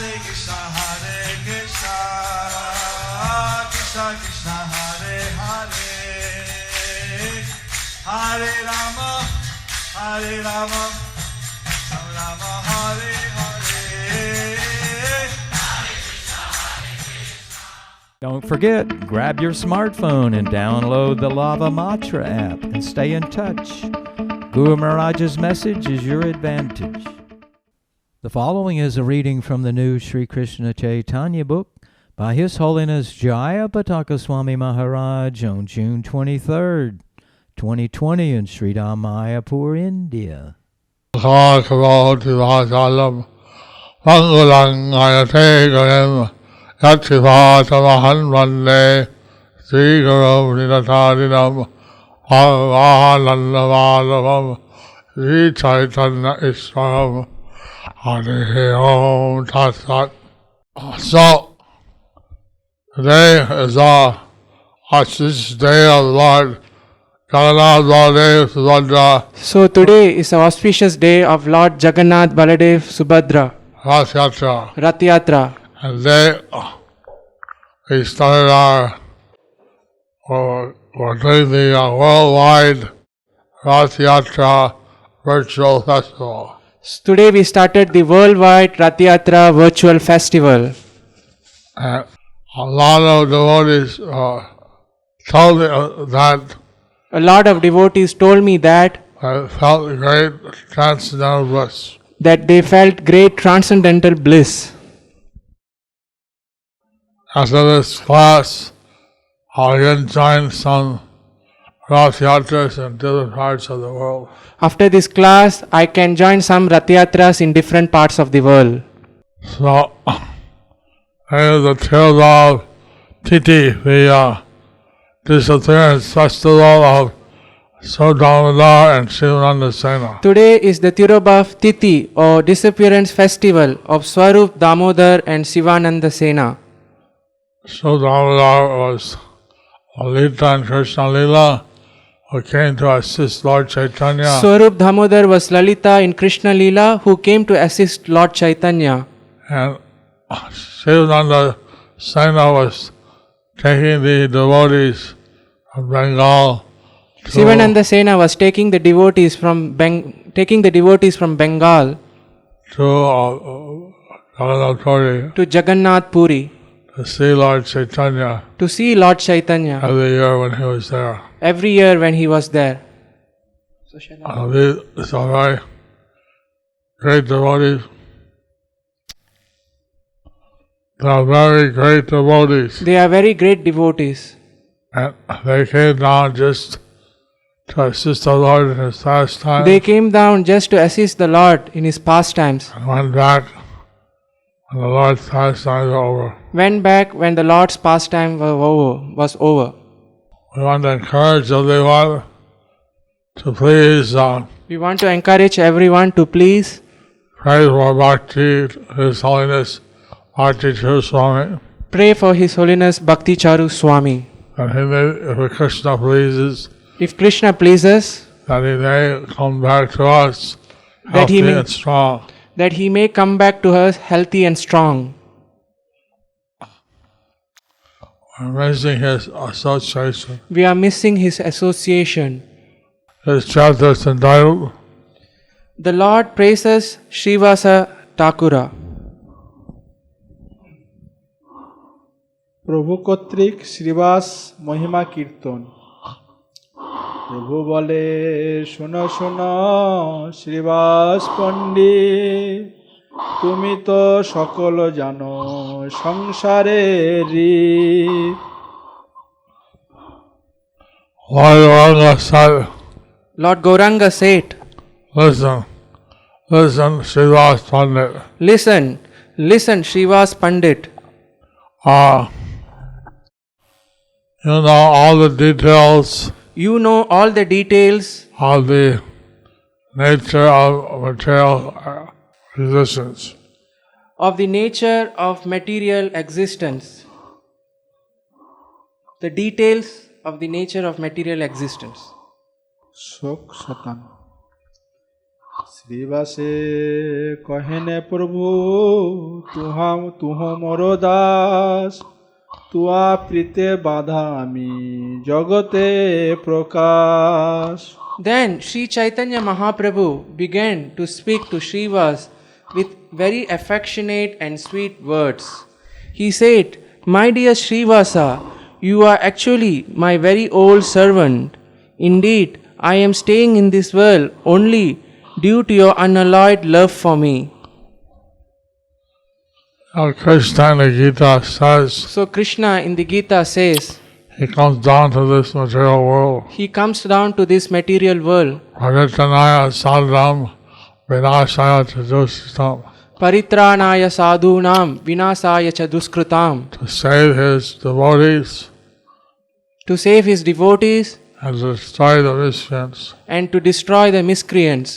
Krishna Krishna Hare Hare Hare Rama Rama Hare Hare. Don't forget, grab your smartphone and download the Lava Matra app and stay in touch. Guru Maharaj's message is your advantage. The following is a reading from the new Sri Krishna Chaitanya book by His Holiness Jaya Pataka Swami Maharaj on June 23rd, 2020 in Sri Mayapur, India. Mangalang Ayate Ganem Yativata Vande Sri Guru Nidatarinam Bhavalandavalavam Sri Chaitanya Iswaram Hare Om Tat Sat. So today is our auspicious day of the Lord Jagannath Baladev Subhadra. So today is the auspicious day of Lord Jagannath Baladev Subhadra Rath Yatra. Rath Yatra. And today we started we're doing the worldwide Rath Yatra virtual festival. Today we started the worldwide Rath Yatra virtual festival. And a lot of devotees told me that A lot of devotees told me that I felt great transcendental bliss. they felt great transcendental bliss. After this class, I'll again join some Rath Yatras in different parts of the world. After this class, I can join some Rath Yatras in different parts of the world. So, in the Tirobhav Titi, the disappearance festival of Swarup Damodar and Sivananda Sena. Today is the Tirobhav Titi or disappearance festival of Swarup Damodar and Sivananda Sena. Swarup Damodar was Lalita and Krishna Lila who came to assist Lord Chaitanya. Swarup Damodar was Lalita in Krishna Leela who came to assist Lord Chaitanya. And Sivananda Sena was taking the devotees from Bengal. Sivananda Sena was taking the devotees from Bengal to Jagannath Puri to Jagannath Puri to see Lord Chaitanya to see Lord Chaitanya every year when he was there. every year when he was there. These are very great devotees. They are very great devotees. They are very great devotees. And they came down just to assist the Lord in his pastimes. They came down just to assist the Lord in his pastimes. And went back when the Lord's pastimes were over. Went back when the Lord's pastime was over. We want to encourage everyone to please We want to encourage everyone to please pray for Bhakti, His Holiness Bhakti Charu Swami. pray for His Holiness Bhakti Charu Swami. And he may, if Krishna pleases, If Krishna pleases, that he may come back to us That he healthy may- and strong. that he may come back to us healthy and strong. We're missing his association. We are missing his association. His chapter is entitled The Lord praises Srivasa Thakura. প্রভু কর্তৃক শ্রীবাস মহিমা কীর্তন। প্রভু বলে শোনো শোনো শ্রীবাস পণ্ডিত, তুমি তো সকল জানো সংসারের Reet. Lord Gauranga said, Listen, Srivas Pandit. Listen, Srivas Pandit. You know all the details You know all the details of the nature of material existence. of the nature of material existence. The details of the nature of material existence. শোক শতান শ্রীবাসে কহেনে প্রভু তুহ মোর দাস তুয়া প্রীতে বাধা আমি জগতে প্রকাশ. Then Sri Chaitanya Mahaprabhu began to speak to Srivas with very affectionate and sweet words. He said, "My dear Srivasa, you are actually my very old servant. Indeed, I am staying in this world only due to your unalloyed love for me." Now Krishna in the Gita says So Krishna in the Gita says, he comes down to this material world. he comes down to this material world. Paritanaya sadham vinashaya chadusitam. Paritranaya sadhunam vinasaya cha duskrutam. To save his devotees To save his devotees and to destroy the miscreants. and to destroy the miscreants.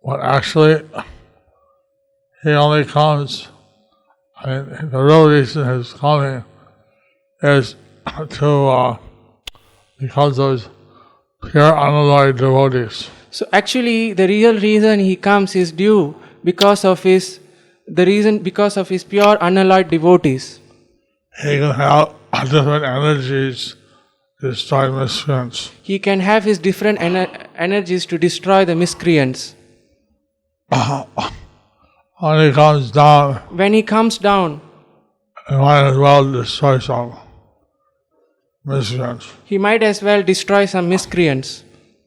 But actually, he only comes, the real reason he's coming is to, because those pure unalloyed devotees. So actually the real reason he comes is due because of his pure unalloyed devotees. He can have different energies to destroy miscreants. He can have his different energies to destroy the miscreants. When he comes down, When he comes down, he might as well destroy some miscreants. he might as well destroy some miscreants.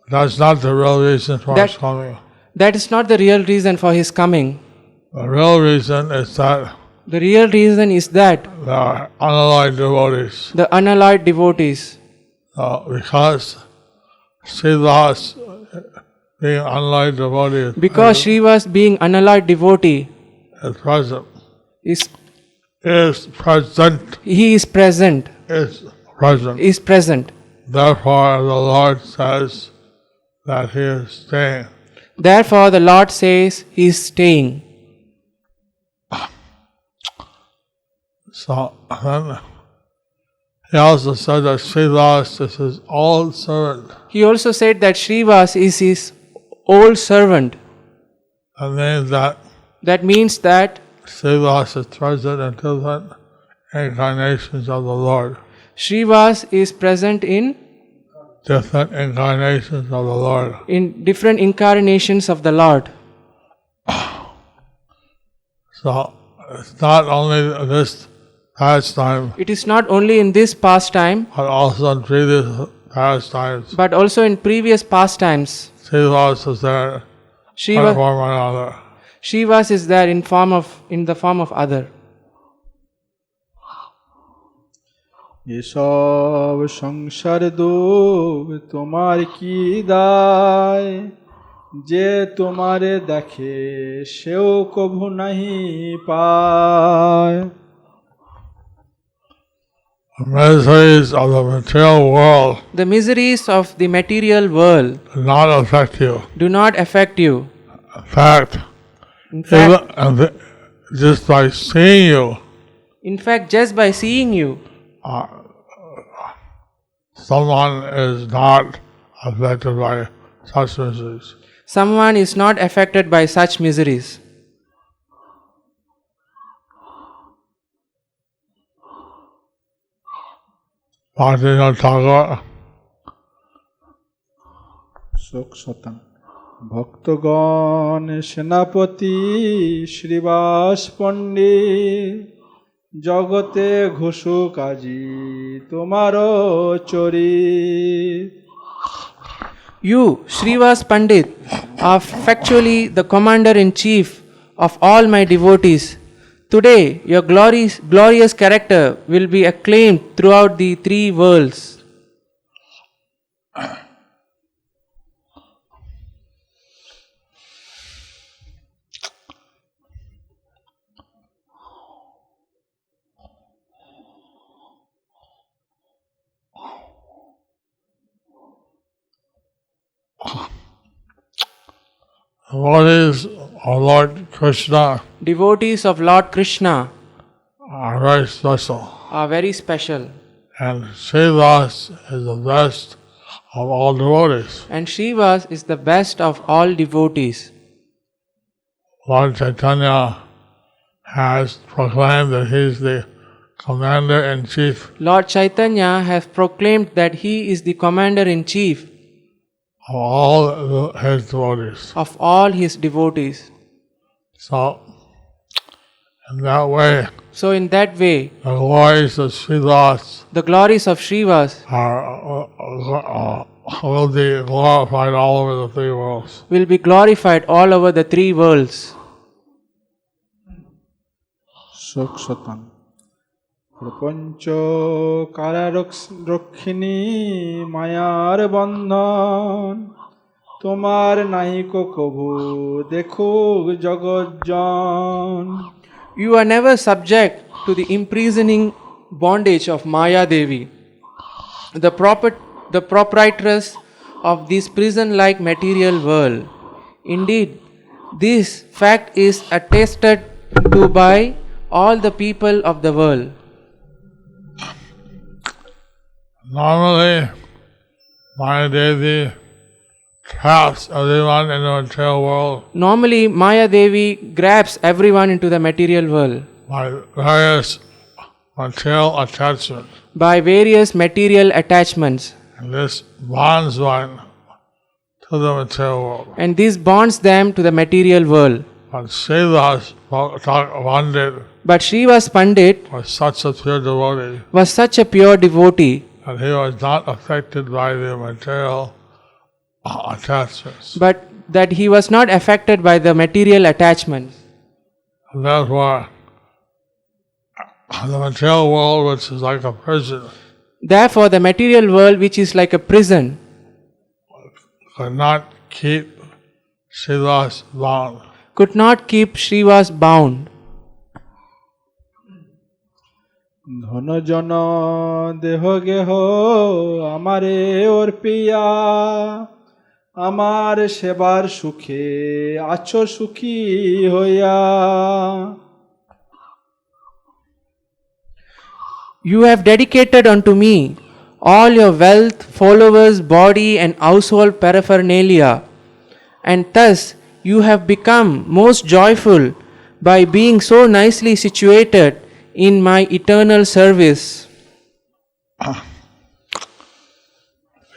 That's not the real reason for That- his coming. That is not the real reason for his coming. The real reason is that The real reason is that the unalloyed devotees, the unalloyed devotees, because Srivas being unalloyed devotee because Srivas being unalloyed devotee is present, is he is present. is present. Therefore, the Lord says that he is staying. Therefore the Lord says he is staying. So then he also said that Srivas is his old servant. He also said that Srivas is his old servant. That means that Srivas is present in different incarnations of the Lord. Srivas is present in Different incarnations of the Lord. different incarnations of the Lord. So it's not only this pastime, It is not only in this pastime, but also in previous pastimes. but also in previous pastimes. Srivas is there in Shiva, form or another. Srivas is there in the form of other. এসব সংসার দুঃখ তোমার কি দায় যে তোমারে দেখে সেও কভু নাহি পায়. The miseries of the material world The miseries of the material world do not affect you. do not affect you. In fact, In fact, just by seeing you, just by seeing you, someone is not affected by such miseries. someone is not affected by such miseries. Bhaktivinoda Thakur শোক শতাং ভক্তগণ সেনাপতি শ্রীবাস পণ্ডিত জগতে ঘোষু কাজী তোমারও চরিত. You, Srivas Pandit, are factually the commander-in-chief of all my devotees. Today, your glorious character will be acclaimed throughout the three worlds. devotees of Lord Krishna Devotees of Lord Krishna are very special. are very special. And Srivas is the best of all devotees. And Srivas is the best of all devotees. Lord Chaitanya has proclaimed that he is the commander-in-chief Lord Chaitanya has proclaimed that he is the commander-in-chief of all his devotees. of all his devotees. So, in that way, So in that way, the glories of Srilas the glories of Srivas will be glorified all over the three worlds. will be glorified all over the three worlds. শোকশতাং প্রপঞ্চ কারারক্ষিণী মায়ার বন্ধন তোমার নাহিক কভু দেখুক জগজ্জন You are never subject to the imprisoning bondage of Maya Devi, the proprietress of this prison-like material world. Indeed, this fact is attested to by all the people of the world. Normally, Maya Devi traps everyone in the material world Normally, Maya Devi grabs everyone into the material world by various material attachments. by various material attachments, And this bonds one to the material world. and this bonds them to the material world. But Srilas Pandit But Srivas Pandit was such a pure devotee was such a pure devotee that he was not affected by the material attachments. but that he was not affected by the material attachments. And therefore, the material world, which is like a prison, Therefore, the material world, which is like a prison, could not keep Srilas bound. could not keep Srivas bound. ধনজন দেহ গেহ আমারে অর্পিয়া আমার সেবার সুখে আছো সুখী হইয়া You have dedicated unto me all your wealth, followers, body, and household paraphernalia, and thus you have become most joyful by being so nicely situated in my eternal service.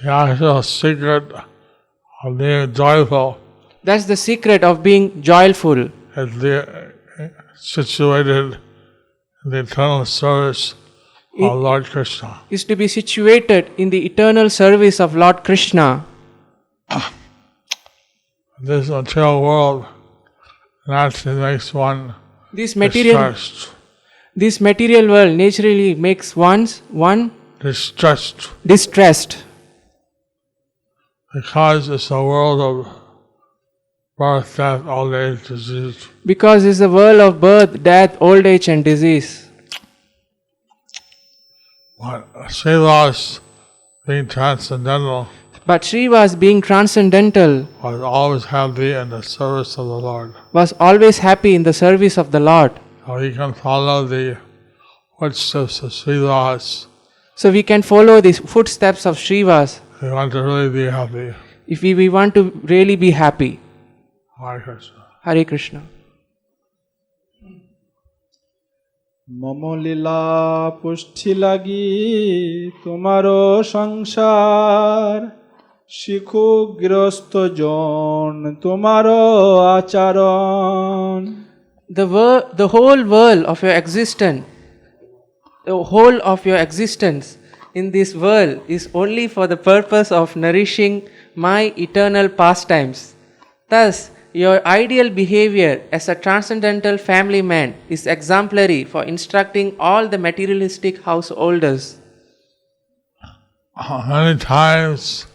The actual secret of being joyful That's the secret of being joyful, is situated in the eternal service of Lord Krishna. is to be situated in the eternal service of Lord Krishna. This material world naturally makes one distressed. This material world naturally makes one distressed Because it's a world of birth, death, old age, disease. because it's a world of birth, death, old age, and disease. But Srilas, being transcendental, But Srivas, being transcendental, was always happy in the service of the Lord. was always happy in the service of the Lord. So he can follow the footsteps of Srilas. So we can follow the footsteps of Srivas We want to really be happy. if we want to really be happy. Hare Krishna. Hare Krishna. মম লীলা পুষ্টি লাগি তোমারও সংসার শিখুক গৃহস্থ জন তোমারও আচরণ The whole world of your existence, the whole of your existence in this world is only for the purpose of nourishing my eternal pastimes. Thus, your ideal behavior as a transcendental family man is exemplary for instructing all the materialistic householders. Many times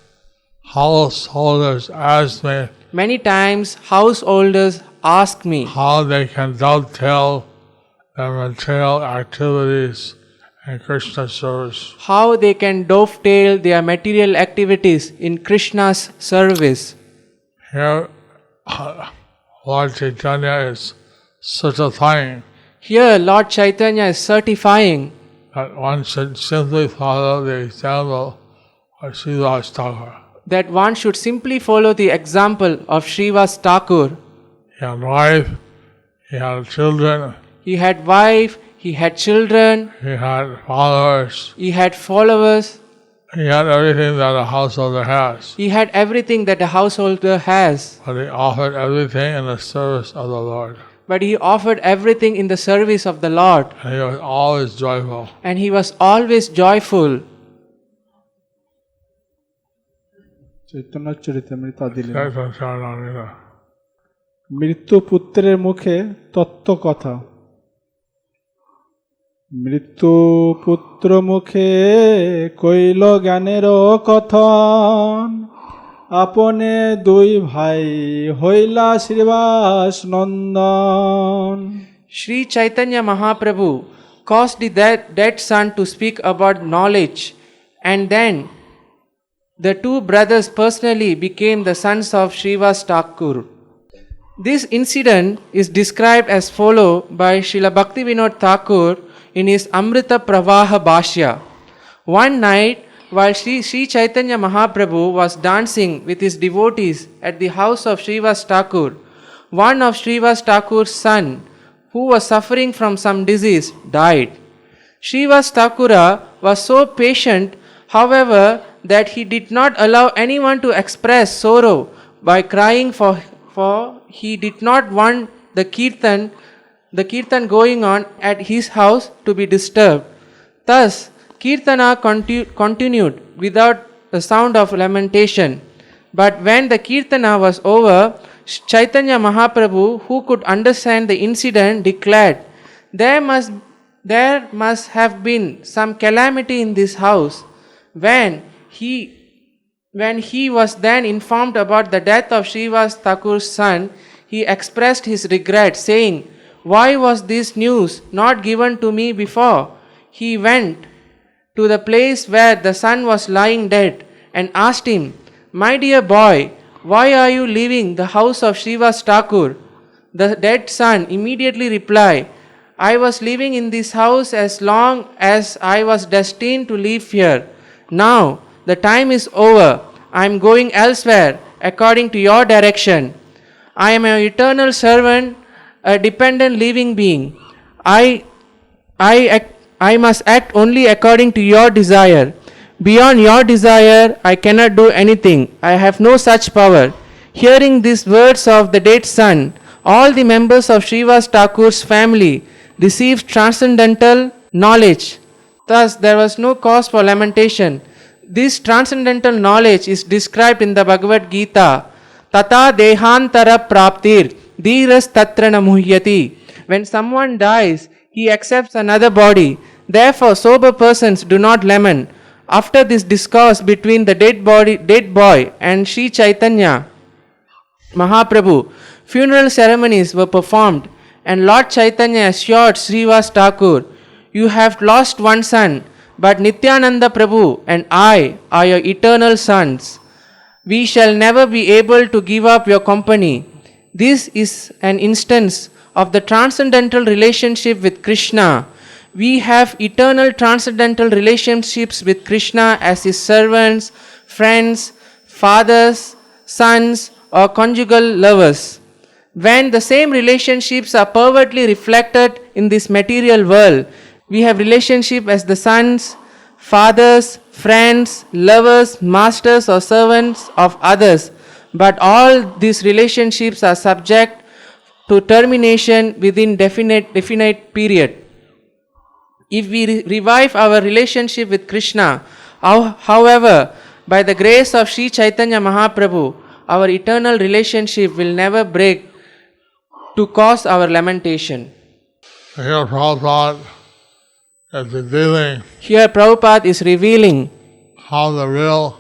householders ask me Many times, householders ask me how they can dovetail their material activities in Krishna service. how they can dovetail their material activities in Krishna's service. Here, Lord Chaitanya is certifying Here, Lord Chaitanya is certifying that one should simply follow the example of Srivas Thakur. that one should simply follow the example of Srivas Thakur. He had a wife, he had children, He He had wife, he had children, he had followers, he had followers, he had everything that a householder has. he had everything that a householder has. But he offered everything in the service of the Lord. But he offered everything in the service of the Lord, And he was always joyful. and he was always joyful. Chaitanya Charitamrita দিলেন That's what Charanamrita. মৃত্যু পুত্রের মুখে তত্ত্ব কথা মৃত্যু পুত্র মুখে কইল জ্ঞানেরও কথন আপনে দুই ভাই হইলা শ্রীবাস নন্দন Sri Chaitanya Mahaprabhu caused the dead son to speak about knowledge, and then the two brothers personally became the sons of Srivas Thakur. This incident is described as follows by Srila Bhaktivinoda Thakur in his Amrita Pravaha Bhashya. One night, while Sri Chaitanya Mahaprabhu was dancing with his devotees at the house of Srivas Thakur, one of Srivas Thakur's son, who was suffering from some disease, died. Srivas Thakura was so patient, however, that he did not allow anyone to express sorrow by crying for he did not want the kirtan going on at his house to be disturbed. Thus, kirtana continued without the sound of lamentation. But when the kirtana was over, Chaitanya Mahaprabhu, who could understand the incident, declared, there must have been some calamity in this house. When he was then informed about the death of Srivas Thakur's son, he expressed his regret, saying, why was this news not given to me before? He went to the place where the son was lying dead and asked him, my dear boy, why are you leaving the house of Srivas Thakur? The dead son immediately replied, I was living in this house as long as I was destined to live here. Now the time is over. I am going elsewhere according to your direction. I am an eternal servant, a dependent living being. I must act only according to your desire. Beyond your desire, I cannot do anything. I have no such power. Hearing these words of the dead son, all the members of Srivas Thakur's family received transcendental knowledge. Thus, there was no cause for lamentation. This transcendental knowledge is described in the Bhagavad Gita. Tata dehantara praptir dhiras tatra namuhyati. When someone dies, he accepts another body. Therefore, sober persons do not lament. After this discourse between the dead boy and Sri Chaitanya Mahaprabhu, funeral ceremonies were performed, and Lord Chaitanya assured Srivas Thakur, you have lost one son, but Nityananda Prabhu and I are your eternal sons. We shall never be able to give up your company. This is an instance of the transcendental relationship with Krishna. We have eternal transcendental relationships with Krishna as his servants, friends, fathers, sons, or conjugal lovers. When the same relationships are pervertly reflected in this material world, we have relationship as the sons, fathers, friends, lovers, masters or servants of others. But all these relationships are subject to termination within definite period. If we revive our relationship with Krishna, however, by the grace of Sri Chaitanya Mahaprabhu, our eternal relationship will never break to cause our lamentation. Here Prabhupada is revealing Here Prabhupada is revealing how the real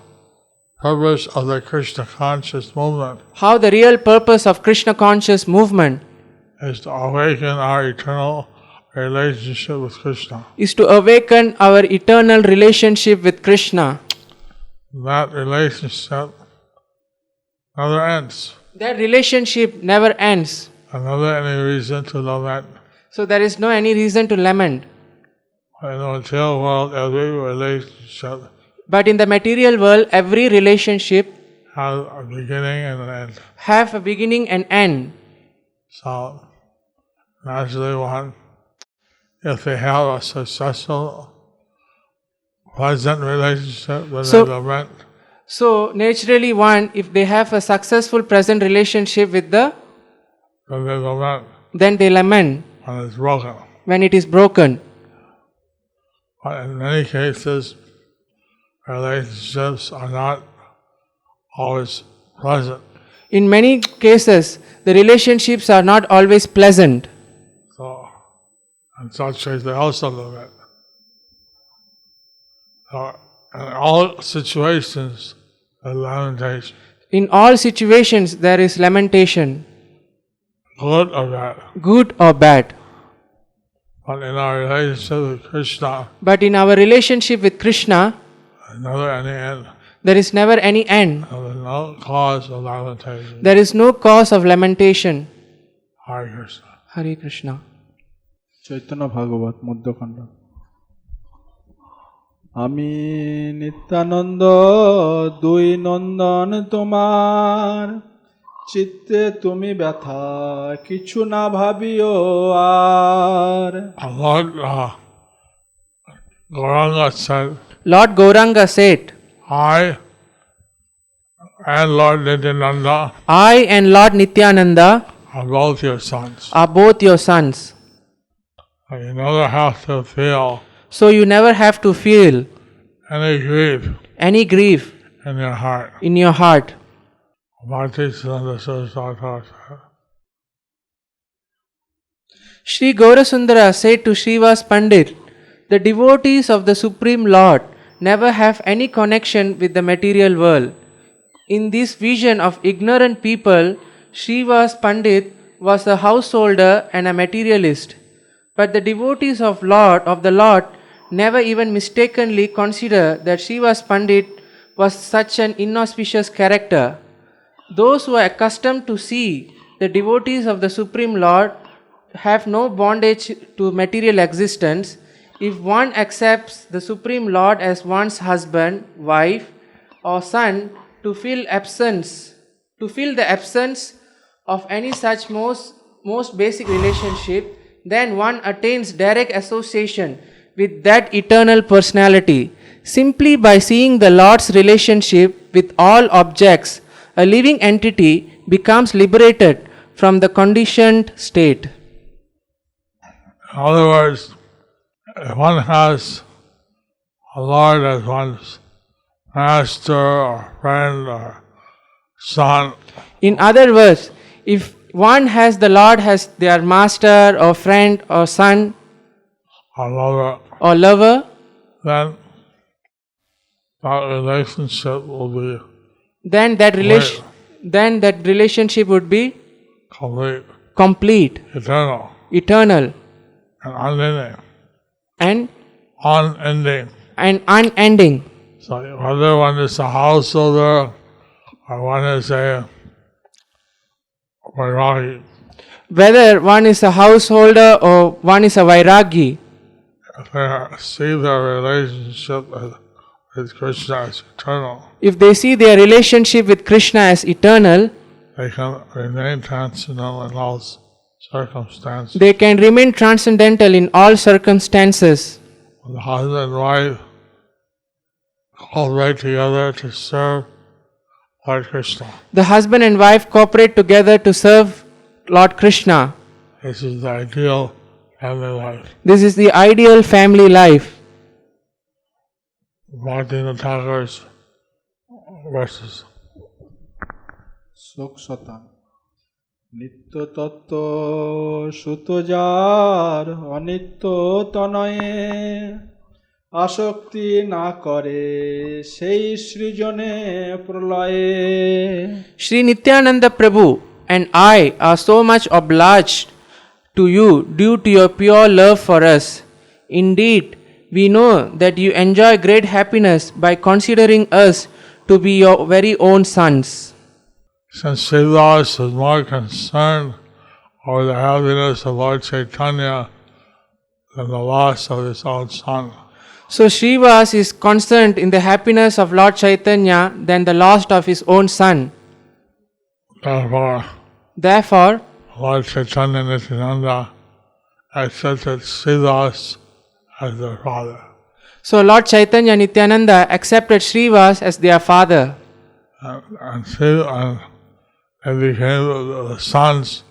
purpose of the Krishna conscious movement how the real purpose of Krishna conscious movement is to awaken our eternal relationship with Krishna. is to awaken our eternal relationship with Krishna. That relationship never ends. That relationship never ends. Another any reason to lament. So there is no any reason to lament. In the material world, every relationship But in the material world, every relationship has a beginning and an end. have a beginning and end. So naturally one if they have a successful, pleasant relationship, then So- they lament. So, naturally, one, if they have a successful present relationship with the, Then they lament then they lament when it's broken. when it is broken. But in many cases, relationships are not always pleasant. In many cases, the relationships are not always pleasant. So, in such cases, they also lament. So, in all situations, the lamentation, In all situations, there is lamentation, good or bad. good or bad. But in our relationship with Krishna, But in our relationship with Krishna, there's never any end. there is never any end. There's no cause of lamentation. There is no cause of lamentation. Hare Krishna. Hare Krishna. Chaitanya ভাগবত মধ্যখণ্ড। আমি নিত্যানন্দ দুই নন্দন তোমার, চিত্তে তুমি ব্যথা কিছু না ভাবিও আর। Lord Gauranga said, Lord Gauranga said, I and Lord Nityananda I and Lord Nityananda are both your sons. are both your sons. And you never have to feel So you never have to feel any grief any grief in your heart. in your heart. Bhaktisiddhanta Saraswati said, Sri Gaurasundara said to Srivas Pandit, the devotees of the Supreme Lord never have any connection with the material world. In this vision of ignorant people, Srivas Pandit was a householder and a materialist. But the devotees of the Lord never even mistakenly consider that Srivas Pandit was such an inauspicious character. Those who are accustomed to see the devotees of the Supreme Lord have no bondage to material existence. If one accepts the Supreme Lord as one's husband, wife, or son to fill the absence of any such most basic relationship, then one attains direct association with that eternal personality. Simply by seeing the Lord's relationship with all objects, a living entity becomes liberated from the conditioned state. in other words, if one has a Lord as one's master or friend or son, In other words, if one has the Lord as their master or friend or son or lover, or lover, then that relationship will be then that relationship would be complete, complete, eternal, eternal, and unending. and unending. So whether one is a householder or one is a Vairagi, Whether one is a householder or one is a Vairagi, if they see their relationship with Krishna as eternal, if they see their relationship with Krishna as eternal, they can remain transcendental in all circumstances. they can remain transcendental in all circumstances. The husband and wife cooperate together to serve Lord Krishna. The husband and wife cooperate together to serve Lord Krishna. This is the ideal family life. This is the ideal family life. Bhaktivinoda Thakur's verses. শোক শতান নিত্য তত্ত্ব সুত যার অনিত্য তনয়ে আসক্তি না করে সেই সৃজনে প্রলয়ে। Sri Nityananda Prabhu and I are so much obliged to you due to your pure love for us. Indeed, we know that you enjoy great happiness by considering us to be your very own sons. Since Sridhas is more concerned over the happiness of Lord Chaitanya than the loss of his own son, So Srivas is concerned in the happiness of Lord Chaitanya than the loss of his own son. therefore Therefore, Lord Chaitanya Nityananda accepted Sridhas as their father. So Lord Chaitanya Nityananda accepted Srivas as their father. And they became the sons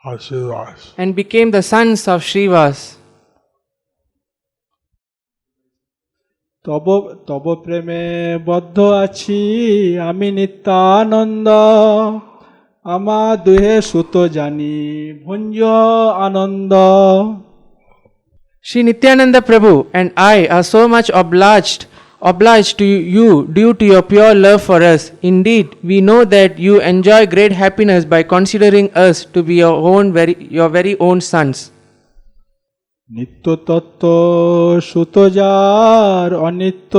of Sridhas. And became the sons of Srivas. তব তব প্রেমে বদ্ধ আছি আমি নিত্যানন্দ আমা দুহে সুত জানি ভুঞ্জ আনন্দ Sri Nityananda Prabhu and I are so much obliged to you due to your pure love for us. Indeed, we know that you enjoy great happiness by considering us to be your very own sons. নিত্য তত্ত্ব সুত যার অনিত্য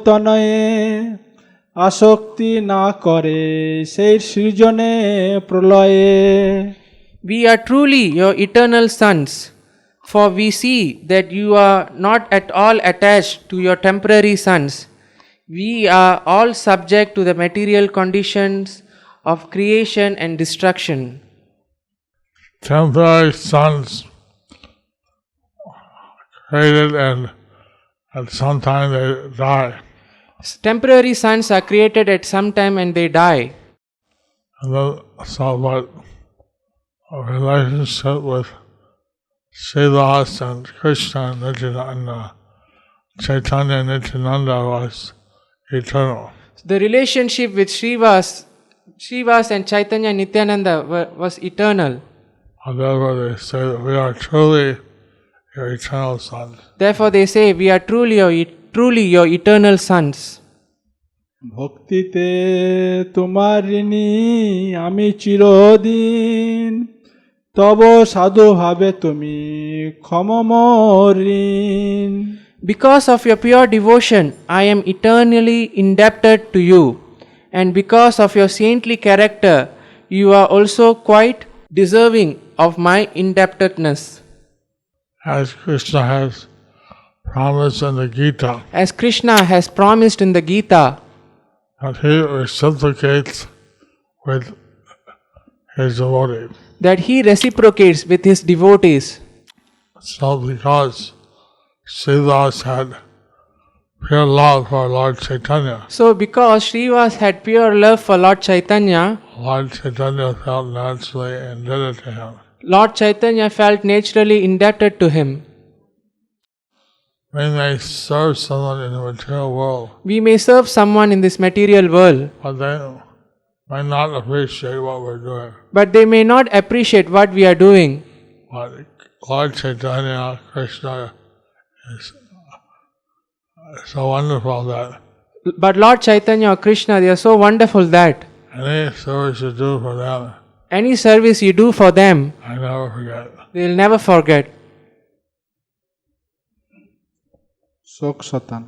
তনয়ে আসক্তি না করে সেই সৃজনে প্রলয়ে We are truly your eternal sons, for we see that you are not at all attached to your temporary sons. We are all subject to the material conditions of creation and destruction. Temporary sons created and at some time they die. Temporary sons are created at some time and they die. And then, so what a relationship with Sridhas and Krishna and Nityananda, Chaitanya Nityananda was eternal. The relationship with Srivas and Chaitanya Nityananda was eternal. And therefore they say that we are truly your eternal sons. Therefore they say we are truly your eternal sons. ভক্তিতে তোমার ঋণী আমি চিরদিন তব সাধু ভাবে তুমি ক্ষমম ঋণ Because of your pure devotion, I am eternally indebted to you. And because of your saintly character, you are also quite deserving of my indebtedness. As Krishna has promised in the Gita, As Krishna has promised in the Gita, that he reciprocates with his devotees. that he reciprocates with his devotees. So because Sridhas had pure love for Lord Chaitanya, So because Srivas had pure love for Lord Chaitanya, Lord Chaitanya felt naturally indebted to him. Lord Chaitanya felt naturally indebted to him. We may serve someone in the material world, We may serve someone in this material world, but they might not appreciate what we're doing. but they may not appreciate what we are doing. But Lord Chaitanya, Krishna is so wonderful that But Lord Chaitanya or Krishna, they are so wonderful that any service you do for them, any service you do for them, I never forget. they will never forget. শোক শতান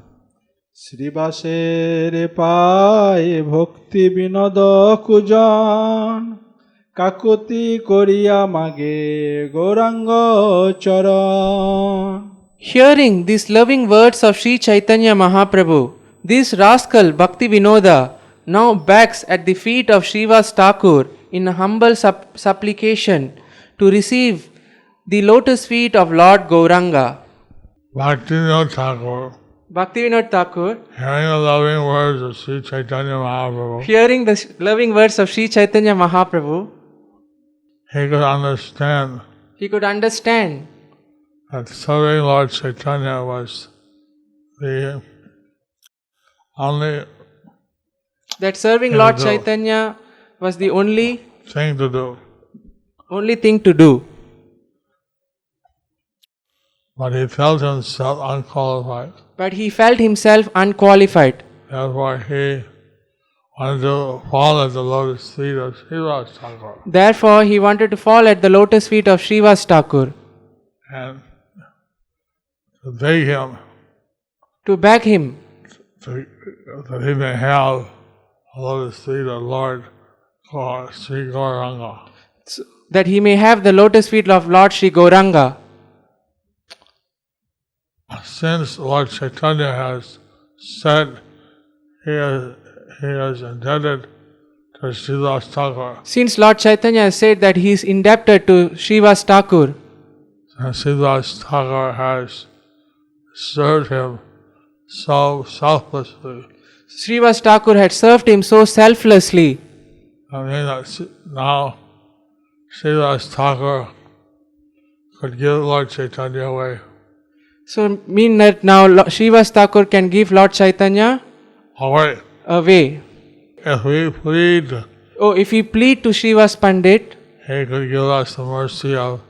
শ্রীবাসের পায় ভক্তি বিনোদ কুজন কাকুতি করিয়া মাগে গৌরাঙ্গ চরণ Hearing these loving words of Sri Chaitanya Mahaprabhu, this rascal Bhakti Vinoda now begs at the feet of Srivas Thakur in humble supplication to receive the lotus feet of Lord Gauranga. Bhaktivinoda Thakur, Bhaktivinoda Thakur, hearing the loving words of Sri Chaitanya Mahaprabhu, hearing the loving words of Sri Chaitanya Mahaprabhu, he could understand that serving Lord Chaitanya was the only that serving Yeah, Lord no. Chaitanya was the only thing to do. thing to do. But he felt himself unqualified. But he felt himself unqualified. Therefore, he wanted to fall at the lotus feet of Srivas Thakur Therefore, he wanted to fall at the lotus feet of Srivas Thakur and to beg him to beg him that he may have the lotus feet of Lord Sri Gauranga. that he may have the lotus feet of Lord Sri Gauranga. Since Lord Chaitanya has said he is indebted to Srivas Thakur, Since Lord Chaitanya has said that he is indebted to Srivas Thakur, And Sridhar Thakur has served him so selflessly. Srivas Thakur had served him so selflessly. I mean that now Sridhar Thakur could give Lord Chaitanya away. So mean that now Srivas Thakur can give Lord Chaitanya Away. away. If we plead, Oh, if we plead to Srivas Pandit, he could give us the mercy of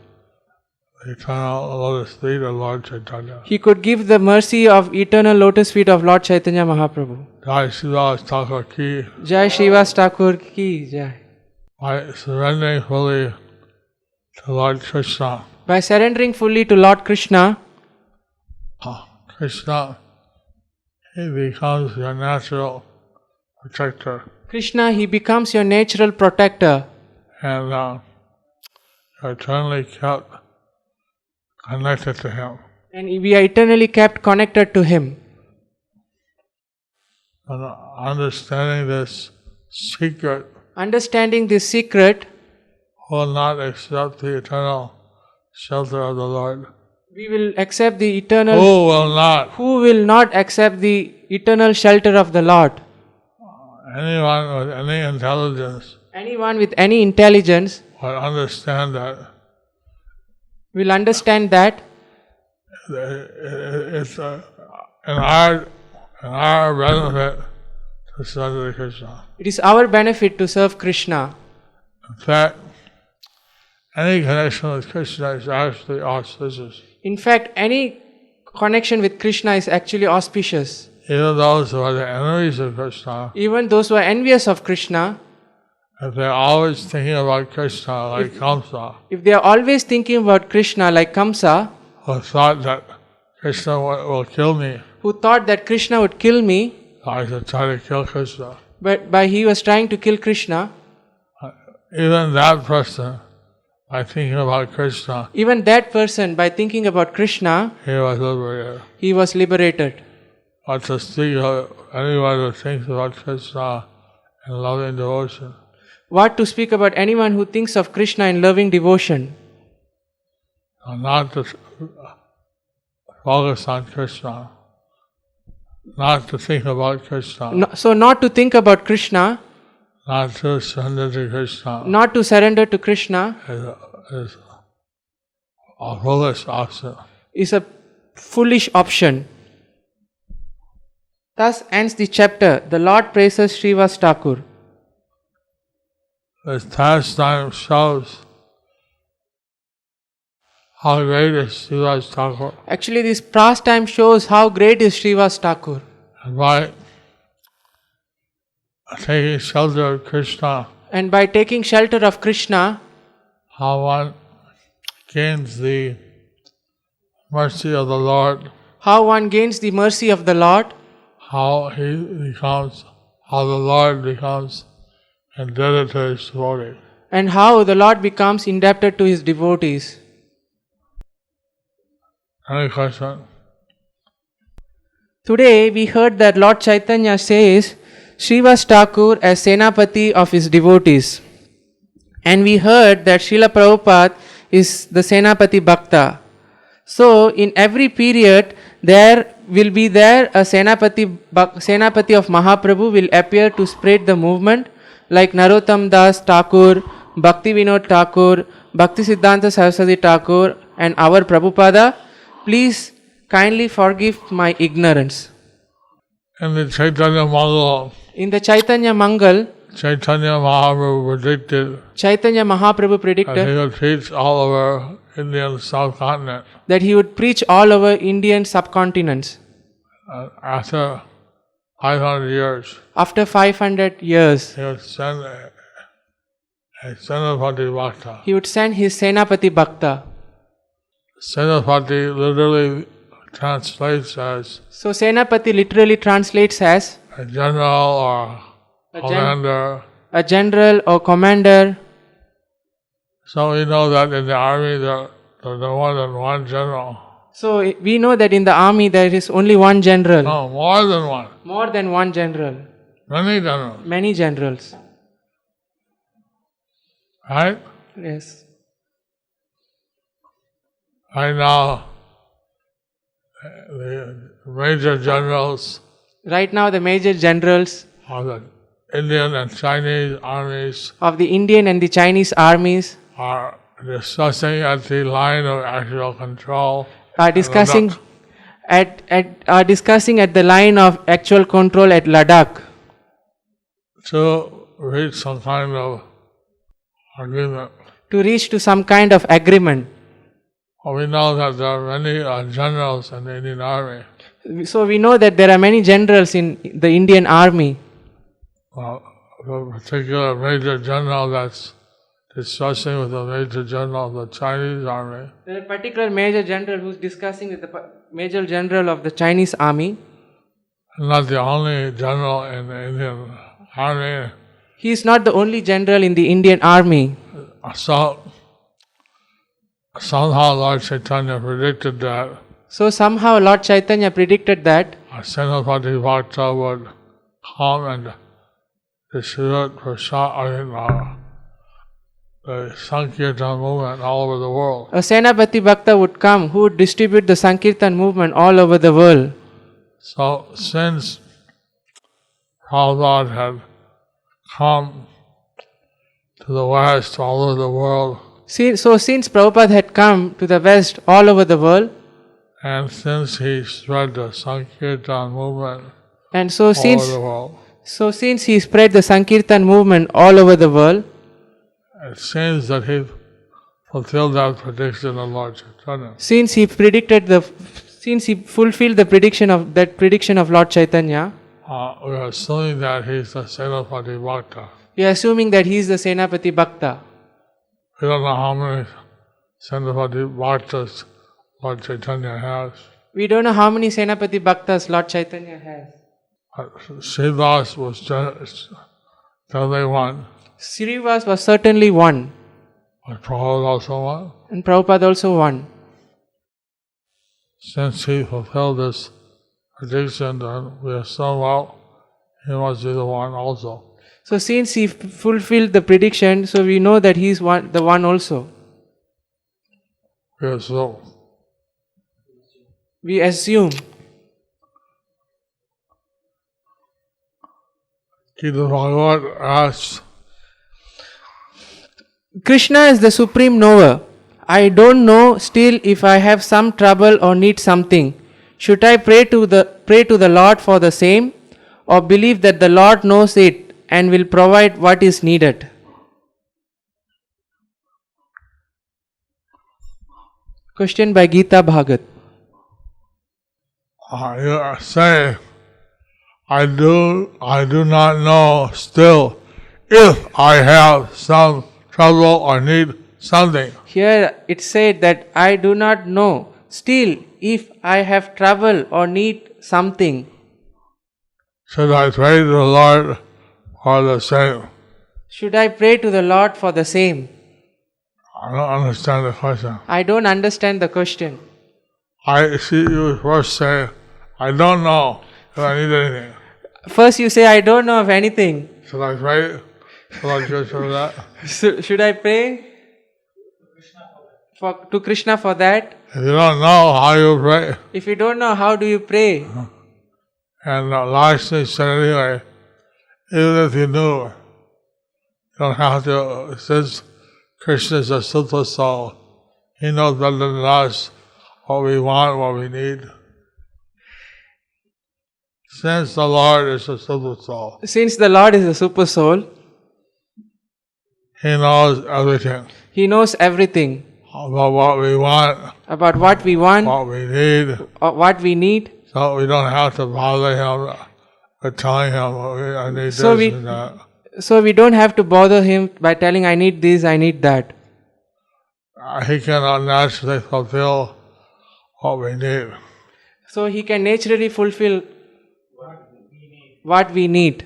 the eternal lotus feet of Lord Chaitanya. he could give the mercy of eternal lotus feet of Lord Chaitanya Mahaprabhu. Jai Sridhar Thakur ki. Jai Srivas Thakur ki Jai. By surrendering fully to Lord Krishna, By surrendering fully to Lord Krishna, Krishna, he becomes your natural protector. Krishna, he becomes your natural protector, And you're eternally kept connected to him. and we are eternally kept connected to him. And understanding this secret Understanding this secret, will not accept the eternal shelter of the Lord. we will accept the eternal. Who will not? Who will not accept the eternal shelter of the Lord? Anyone with any intelligence Anyone with any intelligence will understand that will understand that it's in our benefit to surrender to Krishna. it is our benefit to serve Krishna. In fact, any connection with Krishna is actually auspicious. In fact, any connection with Krishna is actually auspicious. Even those who are the enemies of Krishna, Even those who are envious of Krishna, if they're always thinking about Krishna like Kamsa, if they are always thinking about Krishna like Kamsa, who thought that Krishna will kill me, who thought that Krishna would kill me, I should try to kill Krishna. but by he was trying to kill Krishna, Even that person, by thinking about Krishna, even that person, by thinking about Krishna, he was liberated. he was liberated. But to speak of anyone who thinks about Krishna in loving devotion, What to speak about anyone who thinks of Krishna in loving devotion? not to focus on Krishna, not to think about Krishna, So not to think about Krishna, not to surrender to Krishna, not to surrender to Krishna is a foolish option. is a foolish option. Thus ends the chapter. The Lord praises Srivas Thakur. This pastime shows how great is Srivas Thakur. Actually, this pastime shows how great is Srivas Thakur. And by taking shelter of Krishna, And by taking shelter of Krishna, how one gains the mercy of the Lord, how one gains the mercy of the Lord, how the Lord becomes indebted to his devotee. and how the Lord becomes indebted to his devotees. Any question? Today we heard that Lord Chaitanya says Srivas Thakur as Senapati of his devotees. And we heard that Srila Prabhupada is the Senapati Bhakta. So in every period there will be a Senapati of Mahaprabhu will appear to spread the movement, like Narottam Das Thakur, Bhakti Vinod Thakur, Bhakti Siddhanta Saraswati Thakur, and our Prabhupada. Please kindly forgive my ignorance. In the Chaitanya Mangal, In the Chaitanya Mangal, Chaitanya Mahaprabhu predicted that he would preach all over Indian subcontinent. that he would preach all over Indian subcontinents. After 500 years, After 500 years, he would send a Senapati Bhakta. he would send his Senapati Bhakta. Senapati literally translates as So Senapati literally translates as a general or A commander. a general or commander. So we know that in the army there are more than one general. So we know that in the army there is only one general. No, more than one. More than one general. Many generals. Many generals. Right? Yes. Right now, the major generals Right now, the major generals of the Indian and Chinese armies of the Indian and the Chinese armies are discussing at the line of actual control. are discussing Ladakh at the line of actual control at Ladakh to reach some kind of agreement. to reach to some kind of agreement. Well, we know that there are many generals in the Indian army. So we know that there are many generals in the Indian army. The particular major general that's discussing with the major general of the Chinese army There is a particular major general who is discussing with the major general of the Chinese army. not the only general in the Indian army. He is not the only general in the Indian army. So somehow Lord Chaitanya predicted that So somehow Lord Chaitanya predicted that Senapati Bhakta would come and distribute the Sankirtan movement all over the world. a Senapati Bhakta would come who would distribute the Sankirtan movement all over the world. So since Prabhupada had come to the West all over the world, So since Prabhupada had come to the West all over the world, and since he spread the Sankirtan movement and so all since over the world, since he spread the Sankirtan movement all over the world, it seems that he fulfilled that prediction of Lord Chaitanya. since he fulfilled the prediction of Lord Chaitanya, We are assuming that he's the Senapati Bhakta. we are assuming that he is the Senapati Bhakta. We don't know how many Senapati Bhaktas Lord Chaitanya has. We don't know how many Senapati Bhaktas Lord Chaitanya has. Srivas was definitely one, Srivas was certainly one, but Prabhupada also one. and Prabhupada also one. Since he fulfilled this prediction, then we assume, well, he must be the one also. So since he fulfilled the prediction, so we know that he is the one also. We assume. We assume. Gita Bhagavat asks, Krishna is the supreme knower. I don't know still if I have some trouble or need something. Should I pray to the Lord for the same, or believe that the Lord knows it and will provide what is needed? Question by Gita Bhagat. you say, I do not know still if I have some trouble or need something. Here it said that I do not know still if I have trouble or need something. Should I pray to the Lord for the same? Should I pray to the Lord for the same? I don't understand the question. I don't understand the question. I see you first say, I don't know if I need anything. First you say, I don't know of anything. Should I pray to Lord Krishna for that? So, should I pray to Krishna for that? If you don't know how you pray, If you don't know, how do you pray? and lastly said anyway, even if you knew, you don't have to, since Krishna is a super soul, he knows better than us what we want, what we need. Since the Lord is a super soul, Since the Lord is a super soul, he knows everything He knows everything about what we want, about what we want what we need, or what we need. so we don't have to bother him with telling him, I need So this we- and that. So we don't have to bother Him by telling, I need this, I need that. He can naturally fulfill what we need. So He can naturally fulfill what we need.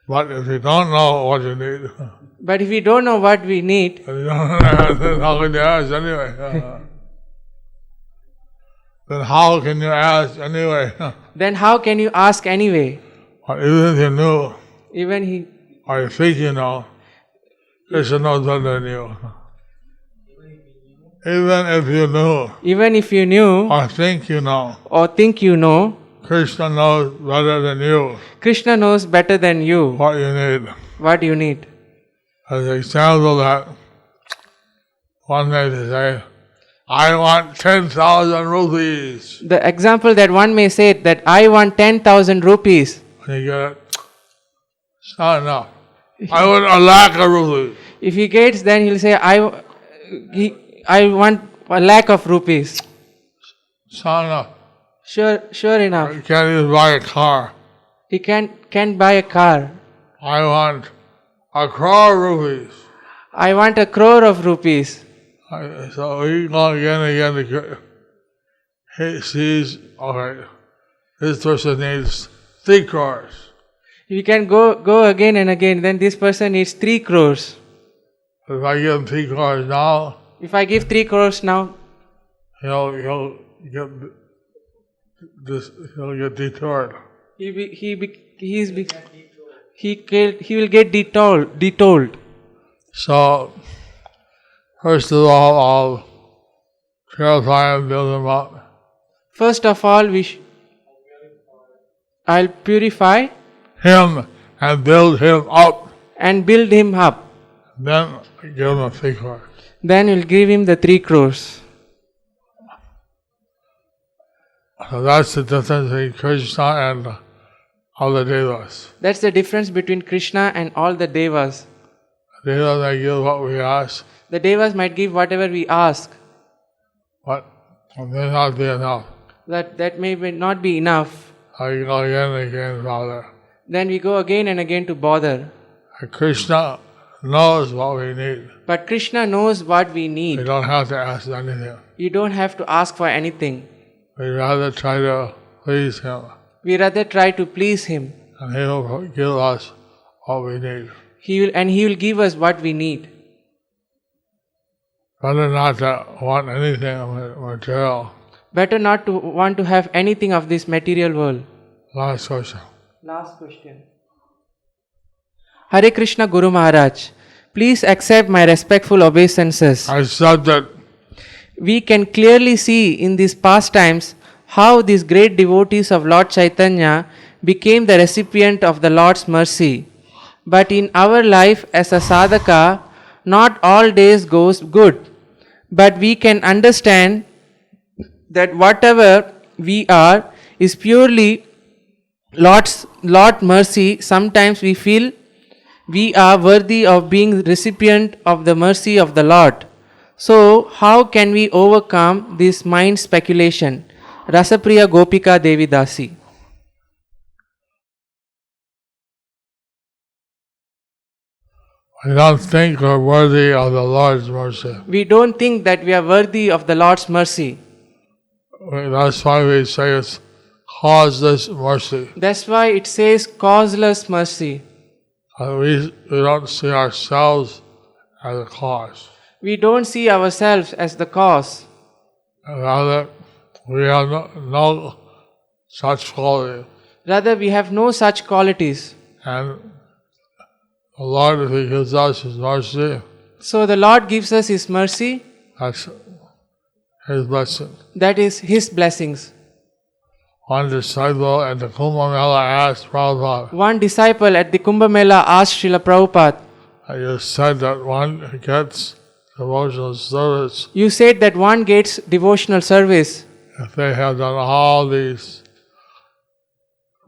But if you don't know what you need, But if we don't know what we need, then you don't ask, then how can you ask anyway? Then how can you ask anyway? then how can you ask anyway? But even if you knew, Even He, or you think you know, Krishna knows better than you. Even if you knew Even if you knew or think you know, or think you know, Krishna knows better than you Krishna knows better than you what you need. what you need. As an example that one day they say, I want 10,000 rupees. The example that one may say that I want 10,000 rupees. When you get it, it's not enough. I want a lakh of rupees. If he gets, then he'll say, I want a lakh of rupees. It's not enough. Sure enough. You can't even buy a car. He can't buy a car. I want a crore rupees. I want 1 crore of rupees. So he go again and again. He sees, okay, this person needs 3 crores. You can go again and again. Then this person needs 3 crores. If I give him 3 crores now, If I give 3 crores now, he'll get detoured. he will get detold. So, first of all, I'll purify and build him up. First of all, I'll purify Him and build him up. and build him up. Then give him a 3 crores. Then we'll give him the 3 crores. So that's the difference between Krishna and all the devas. That's the difference between Krishna and all the devas. Devas, they give what we ask, The devas might give whatever we ask. but it may not be enough. That may not be enough. I go again and again, Father. Then we go again and again to bother. And Krishna knows what we need. But Krishna knows what we We need. don't have to ask anything. You don't have to ask for anything. We rather try to please Him, We rather try to please Him. and He will give us what we need. He will give us what we need. Rather not to want anything material. Better not to want to have anything of this material world. Last question. Last question. Hare Krishna Guru Maharaj, please accept my respectful obeisances. I said that We can clearly see in these pastimes how these great devotees of Lord Chaitanya became the recipient of the Lord's mercy. But in our life as a sadhaka, not all days goes good. But we can understand that whatever we are is purely Lord's mercy. Sometimes we feel we are worthy of being recipient of the mercy of the Lord. So, how can we overcome this mind speculation? Rasapriya Gopika Devi Dasi. we don't think we're worthy of the Lord's mercy. We don't think that we are worthy of the Lord's mercy. That's why we say it's causeless mercy. That's why it says causeless mercy. We don't see ourselves as a cause. We don't see ourselves as the cause. Rather, we have no such quality. Rather, we have no such qualities. And the Lord, if He gives us His mercy, So the Lord gives us His mercy. that's His blessing. That is His blessings. One disciple at the Kumbh Mela asked Prabhupada, One disciple at the Kumbh Mela asked Srila Prabhupada, you said that one gets devotional service you said that one gets devotional service if they have done all these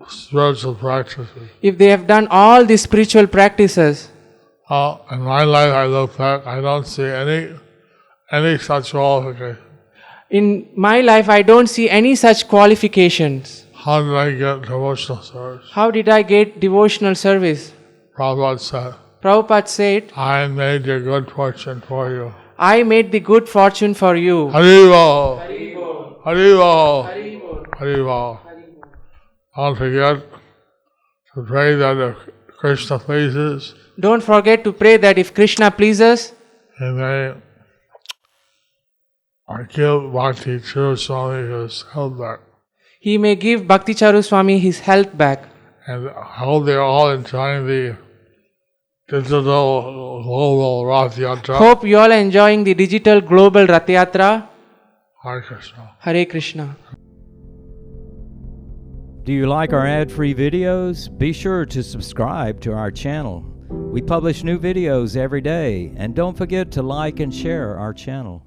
spiritual practices. if they have done all these spiritual practices. In my life, I look back, I don't see any such qualification. In my life, I don't see any such qualifications. How did I get devotional service? How did I get devotional service? Prabhupada said, Prabhupada said, I made the good fortune for you. I made the good fortune for you. Haribo! Haribo! Haribo! Don't forget to pray that if Krishna pleases, Don't forget to pray that if Krishna pleases, He may give Bhakti Charu Swami his health back. He may give Bhakti Charu Swami his health back. And how they are all enjoying the digital global Rath Yatra. Hope you all are enjoying the digital global Rath Yatra. Hare Krishna. Hare Krishna. Do you like our ad-free videos? Be sure to subscribe to our channel. We publish new videos every day, and don't forget to like and share our channel.